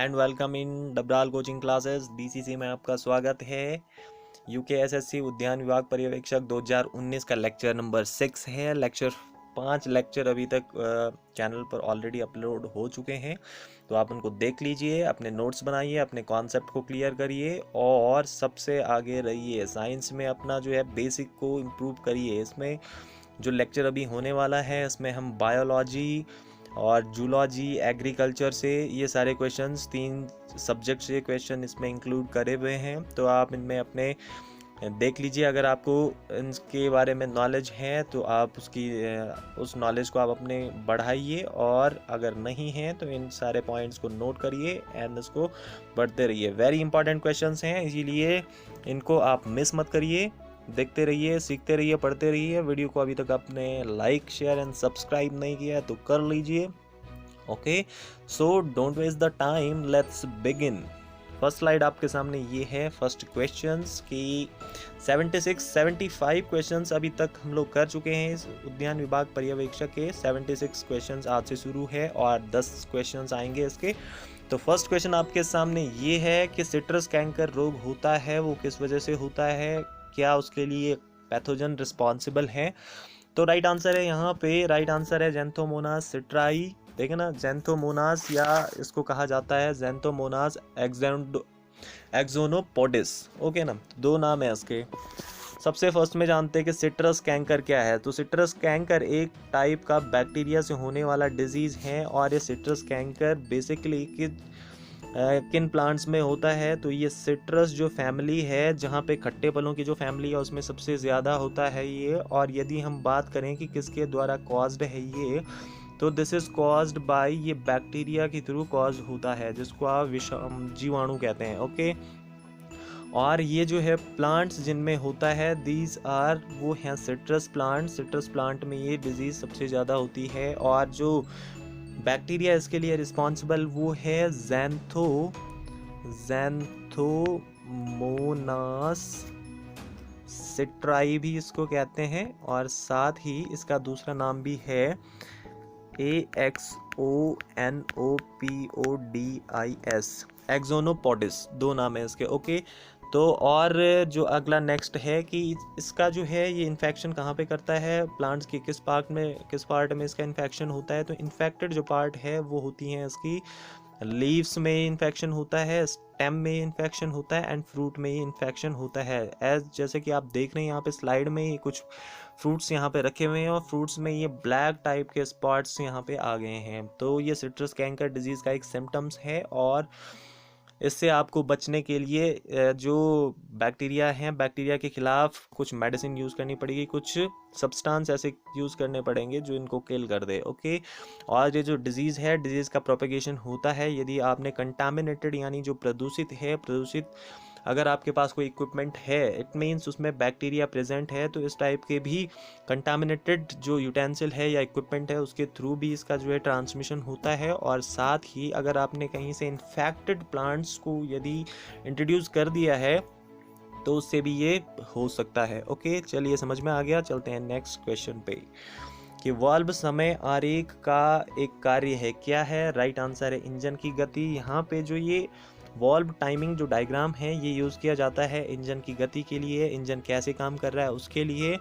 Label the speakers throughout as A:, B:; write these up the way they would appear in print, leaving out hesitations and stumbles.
A: And welcome in Dabral coaching classes BCC में आपका स्वागत है। यूकेएसएससी उद्यान विभाग पर्यवेक्षक 2019 का लेक्चर नंबर 6 है। 5 लेक्चर अभी तक चैनल पर ऑलरेडी अपलोड हो चुके हैं, तो आप उनको देख लीजिए, अपने नोट्स बनाइए, अपने कॉन्सेप्ट को क्लियर करिए और सबसे आगे रहिए। साइंस में अपना जो है बेसिक को इम्प्रूव करिए। इसमें जो लेक्चर अभी होने वाला है इसमें हम बायोलॉजी और जूलॉजी एग्रीकल्चर से ये सारे क्वेश्चंस 3 सब्जेक्ट से क्वेश्चन इसमें इंक्लूड करे हुए हैं, तो आप इनमें अपने देख लीजिए। अगर आपको इनके बारे में नॉलेज है तो आप उस नॉलेज को आप अपने बढ़ाइए, और अगर नहीं है तो इन सारे पॉइंट्स को नोट करिए एंड इसको बढ़ते रहिए। वेरी इंपॉर्टेंट क्वेश्चंस हैं, इसीलिए इनको आप मिस मत करिए। देखते रहिए, सीखते रहिए, पढ़ते रहिए। वीडियो को अभी तक आपने लाइक शेयर एंड सब्सक्राइब नहीं किया है तो कर लीजिए। Okay, so don't waste the time, let's begin. First slide आपके सामने ये है। फर्स्ट क्वेश्चंस की 75 क्वेश्चंस अभी तक हम लोग कर चुके हैं। इस उद्यान विभाग पर्यवेक्षक के 76 क्वेश्चंस आज से शुरू है और 10 क्वेश्चंस आएंगे इसके। तो फर्स्ट क्वेश्चन आपके सामने ये है कि सिट्रस कैंकर रोग होता है वो किस वजह से होता है, क्या उसके लिए पैथोजन रिस्पॉन्सिबल है। तो राइट आंसर है यहाँ पे, राइट आंसर है ज़ैंथोमोनास सिट्राई। देखें ना, ज़ैंथोमोनास या इसको कहा जाता है ज़ैंथोमोनास एक्सोनोपोडिस। ओके ना, 2 नाम है इसके। सबसे फर्स्ट में जानते हैं कि सिट्रस कैंकर क्या है। तो सिट्रस कैंकर एक टाइप का बैक्टीरिया से होने वाला डिजीज़ है, और ये सिट्रस कैंकर बेसिकली किन प्लांट्स में होता है। तो ये सिट्रस जो फैमिली है, जहाँ पे खट्टे फलों की जो फैमिली है उसमें सबसे ज़्यादा होता है ये। और यदि हम बात करें कि किसके द्वारा कॉज्ड है ये, तो दिस इज़ कॉज्ड बाय, ये बैक्टीरिया के थ्रू कॉज होता है, जिसको आप जीवाणु कहते हैं। ओके, और ये जो है प्लांट्स जिनमें होता है, दीज आर वो हैं सिट्रस प्लांट। सिट्रस प्लांट में ये डिजीज़ सबसे ज़्यादा होती है, और जो बैक्टीरिया इसके लिए रिस्पॉन्सिबल वो है ज़ैंथोमोनास सिट्राई भी इसको कहते हैं, और साथ ही इसका दूसरा नाम भी है AXONOPODIS, एक्सोनोपोडिस। 2 नाम है इसके। ओके, तो और जो अगला नेक्स्ट है कि इसका जो है ये इन्फेक्शन कहाँ पे करता है, प्लांट्स के किस पार्ट में इसका इन्फेक्शन होता है। तो इन्फेक्टेड जो पार्ट है वो होती हैं इसकी लीव्स में इन्फेक्शन होता है, स्टेम में इन्फेक्शन होता है, एंड फ्रूट में इन्फेक्शन होता है। जैसे कि आप देख रहे हैं यहाँ पे स्लाइड में कुछ फ्रूट्स यहाँ पे रखे हुए हैं, और फ्रूट्स में ये ब्लैक टाइप के स्पॉट्स यहाँ पे आ गए हैं। तो ये सिट्रस कैंकर डिजीज़ का एक सिम्टम्स है, और इससे आपको बचने के लिए जो बैक्टीरिया हैं, बैक्टीरिया के खिलाफ कुछ मेडिसिन यूज़ करनी पड़ेगी, कुछ सब्सटेंस ऐसे यूज़ करने पड़ेंगे जो इनको किल कर दे। ओके, और ये जो डिजीज़ है, डिजीज़ का प्रोपेगेशन होता है यदि आपने कंटामिनेटेड यानी जो प्रदूषित अगर आपके पास कोई इक्विपमेंट है, इट मीन्स उसमें बैक्टीरिया प्रेजेंट है, तो इस टाइप के भी कंटामिनेटेड जो यूटेंसिल है या इक्विपमेंट है उसके थ्रू भी इसका जो है ट्रांसमिशन होता है। और साथ ही अगर आपने कहीं से इन्फेक्टेड प्लांट्स को यदि इंट्रोड्यूस कर दिया है तो उससे भी ये हो सकता है। ओके, चलिए समझ में आ गया। चलते हैं नेक्स्ट क्वेश्चन पे कि वाल्व समय आरेख का एक कार्य है, क्या है। राइट आंसर है इंजन की गति। यहाँ पे जो ये वॉल्व टाइमिंग जो डायग्राम है ये यूज़ किया जाता है इंजन की गति के लिए, इंजन कैसे काम कर रहा है उसके लिए।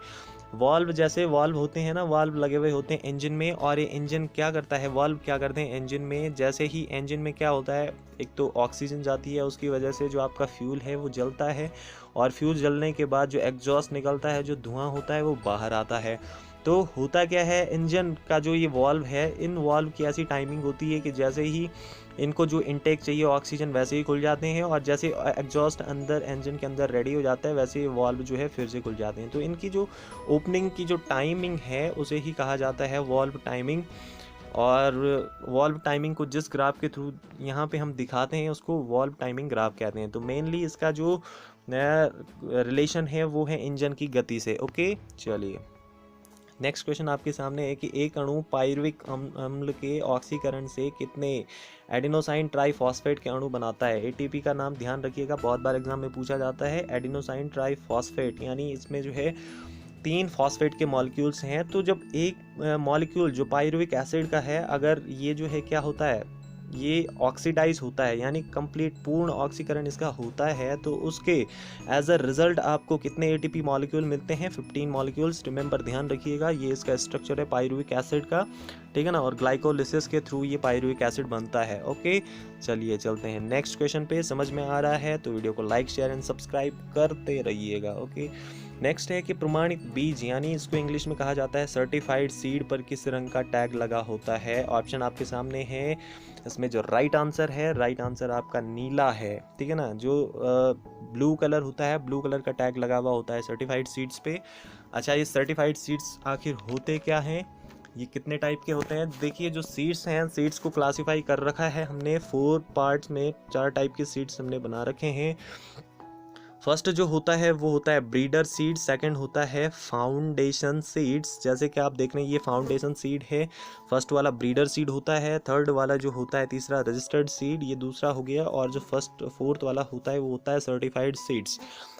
A: वॉल्व जैसे वाल्व होते हैं ना, वाल्व लगे हुए होते हैं इंजन में, और ये इंजन क्या करता है, वाल्व क्या करते हैं इंजन में। जैसे ही इंजन में क्या होता है, एक तो ऑक्सीजन जाती है, उसकी वजह से जो आपका फ्यूल है वो जलता है, और फ्यूल जलने के बाद जो एग्जॉस्ट निकलता है, जो धुआं होता है वो बाहर आता है। तो होता क्या है, इंजन का जो ये वॉल्व है, इन वॉल्व की ऐसी टाइमिंग होती है कि जैसे ही इनको जो इनटेक चाहिए ऑक्सीजन वैसे ही खुल जाते हैं, और जैसे एग्जॉस्ट अंदर इंजन के अंदर रेडी हो जाता है वैसे ही वॉल्व जो है फिर से खुल जाते हैं। तो इनकी जो ओपनिंग की जो टाइमिंग है उसे ही कहा जाता है वॉल्व टाइमिंग। और वॉल्व टाइमिंग को जिस ग्राफ के थ्रू यहाँ पे हम दिखाते हैं उसको वॉल्व टाइमिंग ग्राफ कहते हैं। तो मेनली इसका जो रिलेशन है वो है इंजन की गति से। ओके, चलिए नेक्स्ट क्वेश्चन आपके सामने है कि एक अणु पायरुविक अम्ल के ऑक्सीकरण से कितने एडिनोसाइन ट्राइफॉस्फेट के अणु बनाता है। एटीपी का नाम ध्यान रखिएगा, बहुत बार एग्जाम में पूछा जाता है। एडिनोसाइन ट्राइफॉस्फेट यानी इसमें जो है 3 फॉस्फेट के मॉलिक्यूल्स हैं। तो जब एक मॉलिक्यूल जो पायरुविक एसिड का है, अगर ये जो है क्या होता है, ये ऑक्सीडाइज होता है, यानी कंप्लीट पूर्ण ऑक्सीकरण इसका होता है, तो उसके एज अ रिजल्ट आपको कितने एटीपी मॉलिक्यूल मिलते हैं? 15 मॉलिक्यूल्स। रिमेंबर, ध्यान रखिएगा, ये इसका स्ट्रक्चर है पायरुविक एसिड का, ठीक है ना, और ग्लाइकोलिसिस के थ्रू ये पायरुविक एसिड बनता है। ओके, चलिए चलते हैं नेक्स्ट क्वेश्चन पे। समझ में आ रहा है तो वीडियो को लाइक शेयर एंड सब्सक्राइब करते रहिएगा। ओके, नेक्स्ट है कि प्रमाणित बीज, यानी इसको इंग्लिश में कहा जाता है सर्टिफाइड सीड, पर किस रंग का टैग लगा होता है? ऑप्शन आपके सामने है। इसमें जो राइट आंसर है, राइट आंसर आपका नीला है, ठीक है ना। जो ब्लू कलर होता है, ब्लू कलर का टैग लगा हुआ होता है सर्टिफाइड सीड्स पे। अच्छा, ये सर्टिफाइड सीड्स आखिर होते क्या हैं? ये कितने टाइप के होते हैं? देखिए, जो सीड्स हैं, सीड्स को क्लासिफाई कर रखा है हमने 4 पार्ट्स में, 4 टाइप के सीड्स हमने बना रखे हैं। फर्स्ट जो होता है वो होता है ब्रीडर सीड, सेकंड होता है फाउंडेशन सीड्स, जैसे कि आप देख रहे हैं ये फाउंडेशन सीड है, फर्स्ट वाला ब्रीडर सीड होता है, थर्ड वाला जो होता है तीसरा रजिस्टर्ड सीड, ये दूसरा हो गया, और जो फोर्थ वाला होता है वो होता है सर्टिफाइड सीड्स।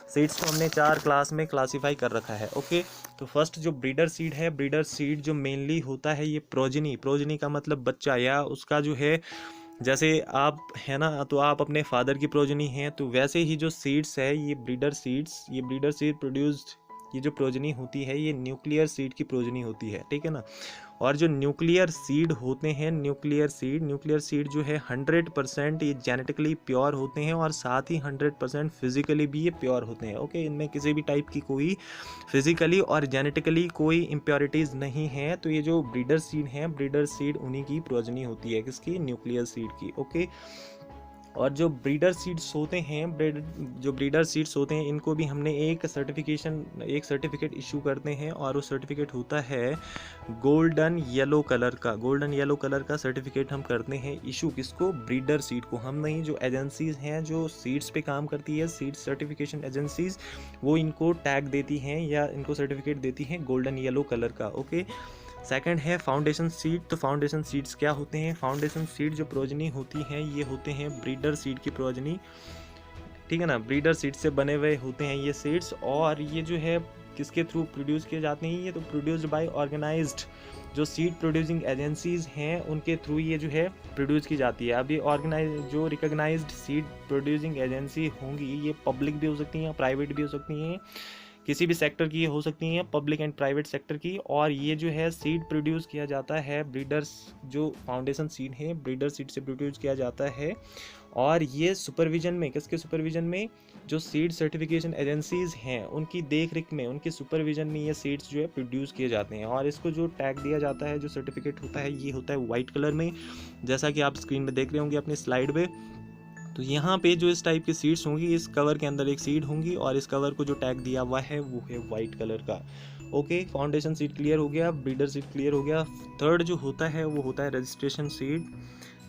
A: सीड्स को हमने 4 क्लास में क्लासीफाई कर रखा है। ओके, तो फर्स्ट जो ब्रीडर सीड है, ब्रीडर सीड जो मेनली होता है ये प्रोजनी का मतलब बच्चा, या उसका जो है, जैसे आप है ना, तो आप अपने फादर की प्रोजनी हैं, तो वैसे ही जो सीड्स है ये ब्रीडर सीड प्रोड्यूस्ड, ये जो प्रोजनी होती है ये न्यूक्लियर सीड की प्रोजनी होती है, ठीक है ना। और जो न्यूक्लियर सीड होते हैं, न्यूक्लियर सीड जो है 100% ये जेनेटिकली प्योर होते हैं, और साथ ही 100% फिजिकली भी ये प्योर होते हैं। ओके, इनमें किसी भी टाइप की कोई फिजिकली और जेनेटिकली कोई इम्प्योरिटीज़ नहीं है। तो ये जो ब्रीडर सीड हैं, ब्रीडर सीड उन्हीं की प्रोजनी होती है, किसकी? न्यूक्लियर सीड की। ओके, और जो ब्रीडर सीड्स होते हैं, इनको भी हमने एक सर्टिफिकेट इशू करते हैं, और वो सर्टिफिकेट होता है गोल्डन येलो कलर का सर्टिफिकेट हम करते हैं इशू। किसको? ब्रीडर सीड को। हम नहीं, जो एजेंसीज हैं जो सीड्स पे काम करती है, सीड सर्टिफिकेशन एजेंसीज, वो इनको टैग देती हैं या इनको सर्टिफिकेट देती हैं गोल्डन येलो कलर का। ओके, सेकंड है फाउंडेशन सीड। तो फाउंडेशन सीड्स क्या होते हैं? फाउंडेशन सीड जो प्रोजनी होती हैं ये होते हैं ब्रीडर सीड की प्रोजनी, ठीक है ना। ब्रीडर सीड से बने हुए होते हैं ये सीड्स, और ये जो है किसके थ्रू प्रोड्यूस किए जाते हैं? ये तो प्रोड्यूस्ड बाय ऑर्गेनाइज्ड जो सीड प्रोड्यूसिंग एजेंसीज हैं उनके थ्रू ये जो है प्रोड्यूस की जाती है। अभी जो रिकॉग्नाइज्ड सीड प्रोड्यूसिंग एजेंसी होंगी, ये पब्लिक भी हो सकती हैं, प्राइवेट भी हो सकती हैं, किसी भी सेक्टर की हो सकती हैं, पब्लिक एंड प्राइवेट सेक्टर की। और ये जो है सीड प्रोड्यूस किया जाता है, ब्रीडर्स जो फाउंडेशन सीड है ब्रीडर सीड से प्रोड्यूस किया जाता है, और ये सुपरविजन में, किसके सुपरविजन में? जो सीड सर्टिफिकेशन एजेंसीज हैं उनकी देख रेख में, उनके सुपरविजन में ये सीड्स जो है प्रोड्यूस किए जाते हैं। और इसको जो टैग दिया जाता है, जो सर्टिफिकेट होता है, ये होता है वाइट कलर में, जैसा कि आप स्क्रीन में देख रहे होंगे अपनी स्लाइड पे। तो यहाँ पे जो इस टाइप की सीड्स होंगी, इस कवर के अंदर एक सीड होंगी, और इस कवर को जो टैग दिया हुआ है वो है वाइट कलर का। ओके, फाउंडेशन सीड क्लियर हो गया, ब्रीडर सीड क्लियर हो गया। थर्ड जो होता है वो होता है रजिस्ट्रेशन सीड।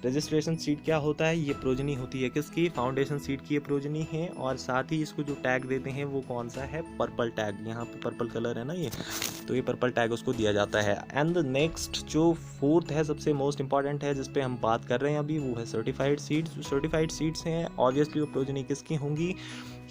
A: रजिस्ट्रेशन सीड क्या होता है? ये प्रोजनी होती है, किसकी? फाउंडेशन सीड की ये प्रोजनी है, और साथ ही इसको जो टैग देते हैं वो कौन सा है? Purple tag. यहाँ पे पर्पल कलर है ना ये, तो ये पर्पल टैग उसको दिया जाता है। एंड नेक्स्ट जो फोर्थ है, सबसे मोस्ट इंपॉर्टेंट है, जिस पे हम बात कर रहे हैं अभी, वो है सर्टिफाइड सीड्स। जो सर्टिफाइड सीड्स हैं ऑब्वियसली वो प्रोजनी किसकी होंगी?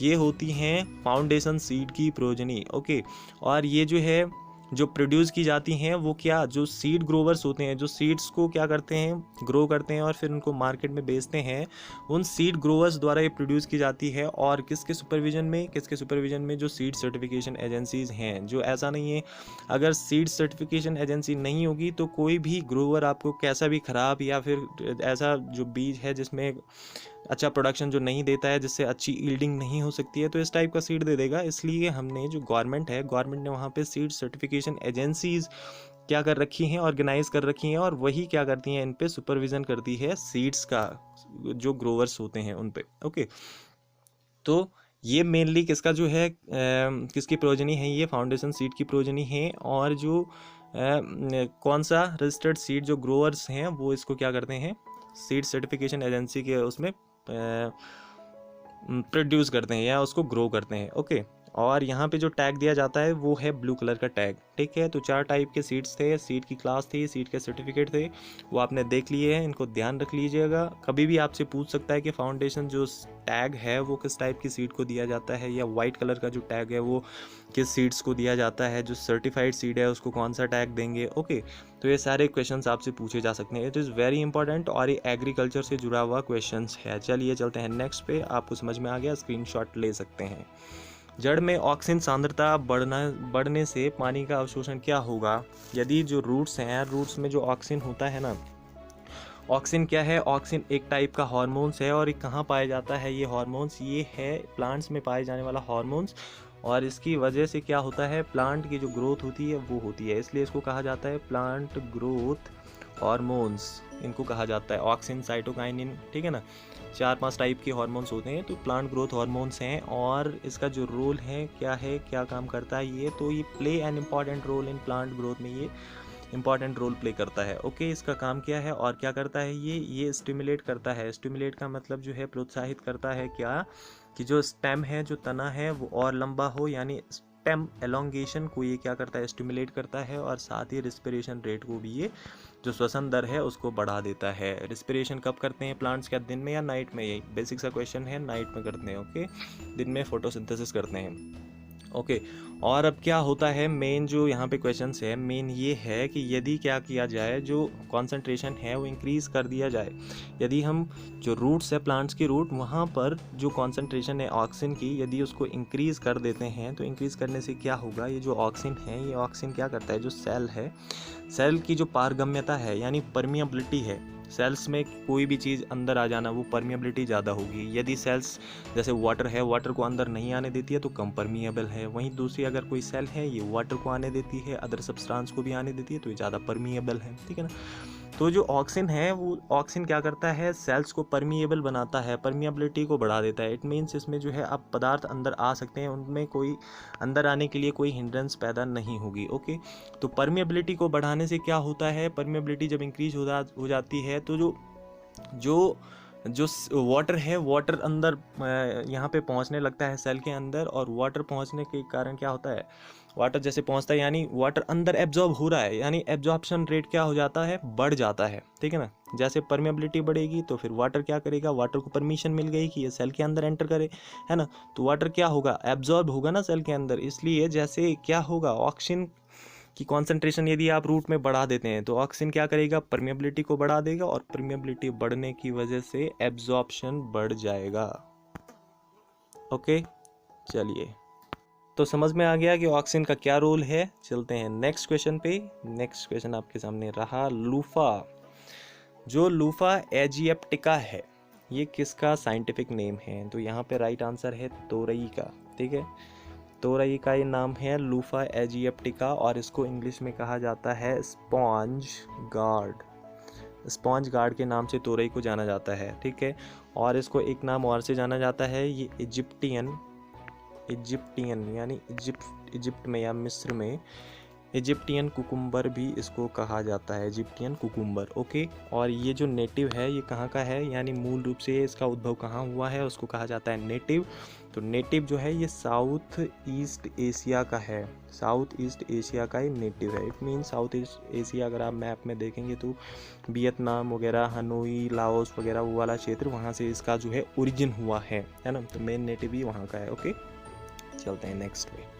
A: ये होती हैं फाउंडेशन सीड की प्रोजनी। ओके, और ये जो है जो प्रोड्यूस की जाती हैं वो क्या? जो सीड ग्रोवर्स होते हैं, जो सीड्स को क्या करते हैं? ग्रो करते हैं और फिर उनको मार्केट में बेचते हैं, उन सीड ग्रोवर्स द्वारा ये प्रोड्यूस की जाती है। और किसके सुपरविजन में? जो सीड सर्टिफिकेशन एजेंसीज हैं। जो ऐसा नहीं है, अगर सीड सर्टिफिकेशन एजेंसी नहीं होगी तो कोई भी ग्रोवर आपको कैसा भी ख़राब, या फिर ऐसा जो बीज है जिसमें अच्छा प्रोडक्शन जो नहीं देता है, जिससे अच्छी ईल्डिंग नहीं हो सकती है, तो इस टाइप का सीड दे देगा। इसलिए हमने जो गवर्नमेंट ने वहाँ पे सीड सर्टिफिकेशन एजेंसीज क्या कर रखी हैं? ऑर्गेनाइज कर रखी हैं, और वही क्या करती हैं? इन पे सुपरविजन करती है सीड्स का, जो ग्रोवर्स होते हैं उन पे। ओके, तो ये मेनली किसका जो है, किसकी प्रोजनी है? ये फाउंडेशन सीड की प्रोजनी है। और जो कौन सा? रजिस्टर्ड सीड जो ग्रोवर्स हैं वो इसको क्या करते हैं? सीड सर्टिफिकेशन एजेंसी के उसमें प्रोड्यूस करते हैं या उसको ग्रो करते हैं। ओके, और यहाँ पे जो टैग दिया जाता है वो है ब्लू कलर का टैग, ठीक है। तो 4 टाइप के सीट्स थे, सीट की क्लास थी, सीट के सर्टिफिकेट थे, वो आपने देख लिए हैं, इनको ध्यान रख लीजिएगा। कभी भी आपसे पूछ सकता है कि फाउंडेशन जो टैग है वो किस टाइप की सीट को दिया जाता है, या वाइट कलर का जो टैग है वो किस सीट्स को दिया जाता है, जो सर्टिफाइड सीट है उसको कौन सा टैग देंगे। ओके, तो ये सारे क्वेश्चंस आपसे पूछे जा सकते हैं। इट इज़ वेरी इंपॉर्टेंट और ये एग्रीकल्चर से जुड़ा हुआ क्वेश्चंस है। चलिए चलते हैं नेक्स्ट पे, आपको समझ में आ गया, स्क्रीनशॉट ले सकते हैं। जड़ में ऑक्सीजन सांद्रता बढ़ने से पानी का अवशोषण क्या होगा। यदि जो रूट्स हैं, रूट्स में जो ऑक्सीजन होता है ना, ऑक्सीजन क्या है, ऑक्सीजन एक टाइप का हार्मोन्स है। और ये कहाँ पाया जाता है ये हार्मोन्स, ये है प्लांट्स में पाए जाने वाला हार्मोन्स। और इसकी वजह से क्या होता है, प्लांट की जो ग्रोथ होती है वो होती है, इसलिए इसको कहा जाता है प्लांट ग्रोथ हार्मोन्स, इनको कहा जाता है ऑक्सिन, साइटोकाइनिन, ठीक है ना। 4-5 टाइप के हार्मोन्स होते हैं, तो प्लांट ग्रोथ हार्मोन्स हैं। और इसका जो रोल है, क्या काम करता है ये, तो ये play an important role in plant growth में, ये इंपॉर्टेंट रोल प्ले करता है। ओके, इसका काम क्या है और क्या करता है ये स्टिमुलेट करता है। स्टिमुलेट का मतलब जो है प्रोत्साहित करता है, क्या कि जो स्टेम है, जो तना है वो और लंबा हो, यानी स्टेम एलोंगेशन को ये क्या करता है, स्टिमुलेट करता है। और साथ ही रिस्पिरेशन रेट को भी ये, जो श्वसन दर है उसको बढ़ा देता है। रिस्पिरेशन कब करते हैं प्लांट्स, क्या दिन में या नाइट में, यही बेसिक सा क्वेश्चन है, नाइट में करते हैं। ओके, दिन में फोटोसिंथेसिस करते हैं। ओके, और अब क्या होता है, मेन जो यहाँ पे क्वेश्चन है, मेन ये है कि यदि क्या किया जाए, जो कॉन्सेंट्रेशन है वो इंक्रीज़ कर दिया जाए। यदि हम जो रूट्स है, प्लांट्स की रूट, वहाँ पर जो कॉन्सेंट्रेशन है ऑक्सीजन की, यदि उसको इंक्रीज़ कर देते हैं, तो इंक्रीज़ करने से क्या होगा, ये जो ऑक्सीजन है, ये ऑक्सीजन क्या करता है, जो सेल है, सेल की जो पारगम्यता है, यानी परमिएबिलिटी है, सेल्स में कोई भी चीज़ अंदर आ जाना, वो परमिएबिलिटी ज़्यादा होगी। यदि सेल्स जैसे वाटर है, वाटर को अंदर नहीं आने देती है तो कम परमिएबल है। वहीं दूसरी अगर कोई सेल है, ये वाटर को आने देती है, अदर सब्सटेंस को भी आने देती है, तो ये ज़्यादा परमिएबल है, ठीक है ना। तो जो ऑक्सीजन है, वो ऑक्सीजन क्या करता है, सेल्स को परमिएबल बनाता है, परमिएबिलिटी को बढ़ा देता है। इट मीन्स इसमें जो है अब पदार्थ अंदर आ सकते हैं, उनमें कोई अंदर आने के लिए कोई हिंड्रेंस पैदा नहीं होगी। ओके, तो परमिएबिलिटी को बढ़ाने से क्या होता है, परमिएबिलिटी जब इंक्रीज हो जाती है, तो जो जो वाटर है, वाटर अंदर यहाँ पे पहुँचने लगता है सेल के अंदर। और वाटर पहुँचने के कारण क्या होता है, वाटर जैसे पहुँचता है, यानी वाटर अंदर एब्जॉर्ब हो रहा है, यानी एब्जॉर्प्शन रेट क्या हो जाता है, बढ़ जाता है, ठीक है ना। जैसे परमिएबिलिटी बढ़ेगी तो फिर वाटर क्या करेगा, वाटर को परमिशन मिल गई कि ये सेल के अंदर एंटर करे, है ना। तो वाटर क्या होगा, एब्जॉर्ब होगा ना सेल के अंदर। इसलिए जैसे क्या होगा, ऑक्सीजन की कॉन्सेंट्रेशन यदि आप रूट में बढ़ा देते हैं, तो ऑक्सीजन क्या करेगा, परमिएबिलिटी को बढ़ा देगा, और परमिएबिलिटी बढ़ने की वजह से एब्जॉर्प्शन बढ़ जाएगा। ओके, चलिए, तो समझ में आ गया कि ऑक्सीजन का क्या रोल है। चलते हैं नेक्स्ट क्वेश्चन पे। नेक्स्ट क्वेश्चन आपके सामने रहा, लूफा। जो लूफा एजिएप्टिका है, ये किसका साइंटिफिक नेम है, तो यहाँ पे राइट आंसर है तोरई का, ठीक है। तोरई का ये नाम है लूफा एजिएप्टिका, और इसको इंग्लिश में कहा जाता है स्पॉन्ज गार्ड। स्पॉन्ज गार्ड के नाम से तोरई को जाना जाता है, ठीक है। और इसको एक नाम और से जाना जाता है, ये इजिप्टियन यानी इजिप्ट में या मिस्र में इजिप्टियन कुकुम्बर भी इसको कहा जाता है, इजिप्टियन कुकुम्बर। ओके, और ये जो नेटिव है, ये कहाँ का है, यानी मूल रूप से इसका उद्भव कहाँ हुआ है, उसको कहा जाता है नेटिव। तो नेटिव जो है ये साउथ ईस्ट एशिया का है, साउथ ईस्ट एशिया का ही नेटिव है। It mean south east Asia, अगर आप मैप में देखेंगे तो वियतनाम वगैरह, हनोई, लाओस वगैरह, वो वाला क्षेत्र, वहाँ से इसका जो है ओरिजिन हुआ है ना। तो मेन नेटिव ही वहाँ का है। ओके, चलते हैं नेक्स्ट पे।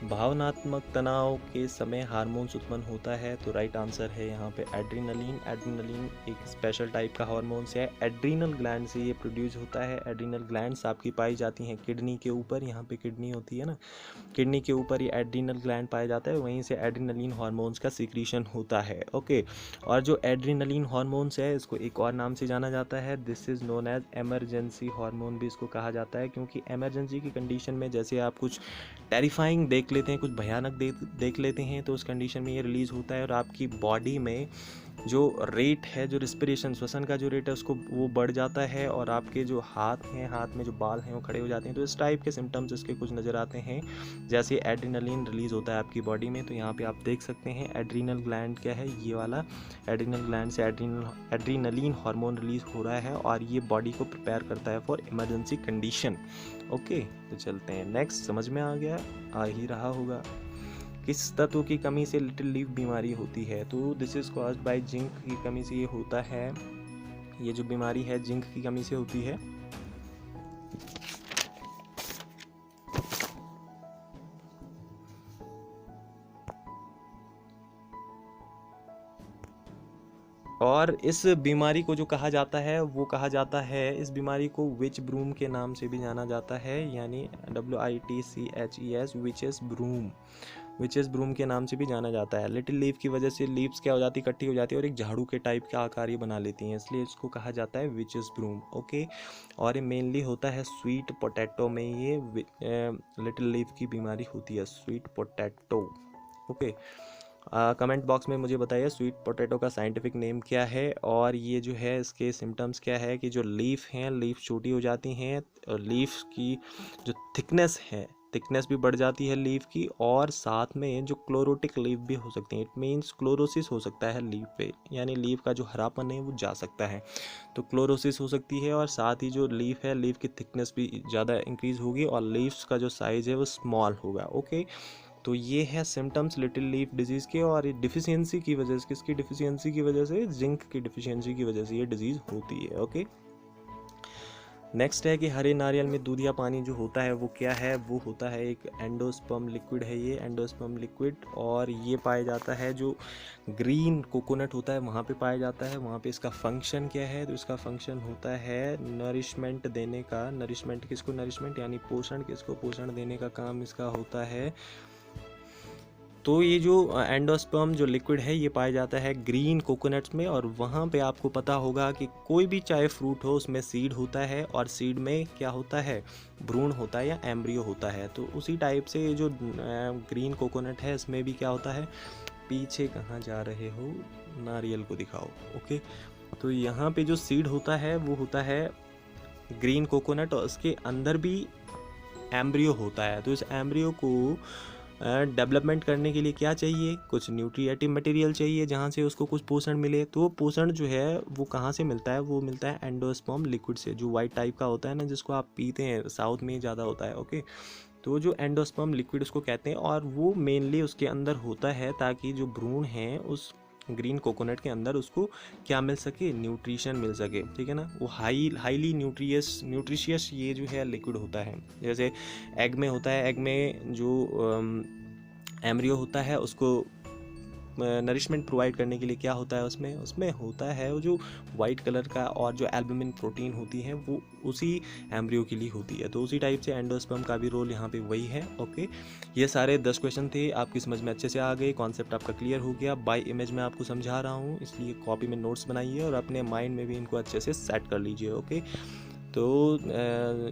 A: भावनात्मक तनाव के समय हार्मोन्स उत्पन्न होता है, तो राइट आंसर है यहाँ पे एड्रीनलिन। एड्रीनलिन एक स्पेशल टाइप का हार्मोन्स है, एड्रीनल ग्लैंड से ये प्रोड्यूस होता है। एड्रीनल ग्लैंड्स आपकी पाई जाती हैं किडनी के ऊपर, यहाँ पे किडनी होती है ना, किडनी के ऊपर ये एड्रीनल ग्लैंड पाया जाता है, वहीं से एड्रीनलिन हार्मोन्स का सिक्रीशन होता है। ओके, और जो एड्रीनलिन हार्मोन्स है, इसको एक और नाम से जाना जाता है, this is known as emergency hormone भी इसको कहा जाता है। क्योंकि एमरजेंसी की कंडीशन में, जैसे आप कुछ टेरिफाइंग देख लेते हैं, कुछ भयानक देख लेते हैं, तो उस कंडीशन में ये रिलीज़ होता है और आपकी बॉडी में जो रेट है, जो रिस्पिरेशन श्वसन का जो रेट है उसको वो बढ़ जाता है, और आपके जो हाथ हैं, हाथ में जो बाल हैं वो खड़े हो जाते हैं। तो इस टाइप के सिम्टम्स इसके कुछ नज़र आते हैं। जैसे एड्रेनलिन रिलीज़ होता है आपकी बॉडी में, तो यहाँ पे आप देख सकते हैं एड्रीनल ग्लैंड क्या है, ये वाला एड्रीनल ग्लैंड से एड्रीनलिन हार्मोन रिलीज़ हो रहा है, और ये बॉडी को प्रिपेयर करता है फॉर इमरजेंसी कंडीशन। ओके, तो चलते हैं नेक्स्ट। समझ में आ गया, आ ही रहा होगा। किस तत्व की कमी से लिटिल लीफ बीमारी होती है? तो this is caused by zinc की कमी से ये होता है। ये जो बीमारी है जिंक की कमी से होती है। और इस बीमारी को जो कहा जाता है वो कहा जाता है, इस बीमारी को विच ब्रूम के नाम से भी जाना जाता है, यानी WITCHES witches broom, witches broom के नाम से भी जाना जाता है। लिटिल लीफ की वजह से लीव्स क्या हो जाती है, इकट्ठी हो जाती है और एक झाड़ू के टाइप का आकार ये बना लेती हैं, इसलिए इसको कहा जाता है विचेस ब्रूम। ओके, और ये मेनली होता है स्वीट पोटैटो में, ये लिटिल लीफ की बीमारी होती है, sweet potato. Okay, comment box में मुझे बताइए स्वीट पोटैटो का साइंटिफिक नेम क्या है, और ये जो है इसके सिम्टम्स क्या है कि जो लीफ हैं, लीफ छोटी हो जाती हैं, और लीफ की जो थिकनेस है, थिकनेस भी बढ़ जाती है लीफ की, और साथ में जो क्लोरोटिक लीफ भी हो सकती है, इट मीन्स क्लोरोसिस हो सकता है लीफ पे, यानी लीफ का जो हरापन है वो जा सकता है, तो क्लोरोसिस हो सकती है, और साथ ही जो लीफ है, लीफ की थिकनेस भी ज़्यादा इंक्रीज़ होगी, और लीव्स का जो साइज़ है वो स्मॉल होगा। ओके, तो ये है सिम्टम्स लिटिल लीफ डिजीज़ के, और ये डिफिशियंसी की वजह से, किसकी डिफिशियंसी की वजह से, जिंक की डिफिशियंसी की वजह से ये डिजीज़ होती है। ओके, नेक्स्ट है कि हरे नारियल में दूध या पानी जो होता है वो क्या है, वो होता है एक एंडोस्पर्म लिक्विड है, ये एंडोस्पर्म लिक्विड, और ये पाया जाता है जो ग्रीन कोकोनट होता है वहाँ पे पाया जाता है। वहाँ पे इसका फंक्शन क्या है, तो इसका फंक्शन होता है नरिशमेंट देने का, नरिशमेंट किसको, नरिशमेंट यानी पोषण, किसको, पोषण देने का काम इसका होता है। तो ये जो एंडोस्पर्म जो लिक्विड है ये पाया जाता है ग्रीन कोकोनट्स में, और वहाँ पे आपको पता होगा कि कोई भी चाहे फ्रूट हो उसमें सीड होता है, और सीड में क्या होता है, भ्रूण होता है या एम्ब्रियो होता है। तो उसी टाइप से जो ग्रीन कोकोनट है इसमें भी क्या होता है, पीछे कहाँ जा रहे हो, नारियल को दिखाओ। ओके, तो यहाँ पे जो सीड होता है वो होता है ग्रीन कोकोनट, और उसके अंदर भी एम्ब्रियो होता है। तो इस एम्ब्रियो को डेवलपमेंट करने के लिए क्या चाहिए, कुछ न्यूट्रिएटिव मटेरियल चाहिए जहाँ से उसको कुछ पोषण मिले। तो वो पोषण जो है वो कहाँ से मिलता है, वो मिलता है एंडोस्पर्म लिक्विड से, जो वाइट टाइप का होता है ना, जिसको आप पीते हैं, साउथ में ज़्यादा होता है। ओके, तो जो एंडोस्पर्म लिक्विड उसको कहते हैं, और वो मेनली उसके अंदर होता है ताकि जो भ्रूण हैं उस ग्रीन कोकोनट के अंदर उसको क्या मिल सके, न्यूट्रिशन मिल सके। ठीक है ना, वो हाईली न्यूट्रिशियस ये जो है लिक्विड होता है। जैसे एग में होता है, एग में जो एम्ब्रियो होता है उसको नरिशमेंट प्रोवाइड करने के लिए क्या होता है, उसमें होता है वो जो वाइट कलर का, और जो एल्बुमिन प्रोटीन होती है वो उसी एम्ब्रियो के लिए होती है। तो उसी टाइप से एंडोस्पर्म का भी रोल यहाँ पे वही है। ओके, ये सारे 10 क्वेश्चन थे, आपकी समझ में अच्छे से आ गए, कॉन्सेप्ट आपका क्लियर हो गया। बाय इमेज में आपको समझा रहा हूँ, इसलिए कॉपी में नोट्स बनाइए और अपने माइंड में भी इनको अच्छे से सेट कर लीजिए। ओके, तो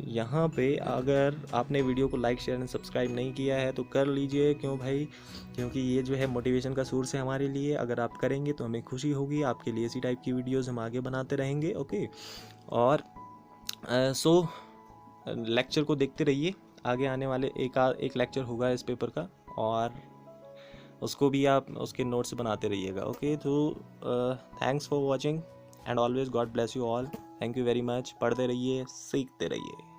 A: यहाँ पे अगर आपने वीडियो को लाइक, शेयर एंड सब्सक्राइब नहीं किया है तो कर लीजिए। क्यों भाई, क्योंकि ये जो है मोटिवेशन का सोर्स है हमारे लिए। अगर आप करेंगे तो हमें खुशी होगी, आपके लिए इसी टाइप की वीडियोस हम आगे बनाते रहेंगे। ओके, और सो लेक्चर को देखते रहिए, आगे आने वाले एक लेक्चर होगा इस पेपर का, और उसको भी आप उसके नोट्स बनाते रहिएगा। ओके, तो thanks for watching and always God bless you all. Thank you very much. पढ़ते रहिए, सीखते रहिए।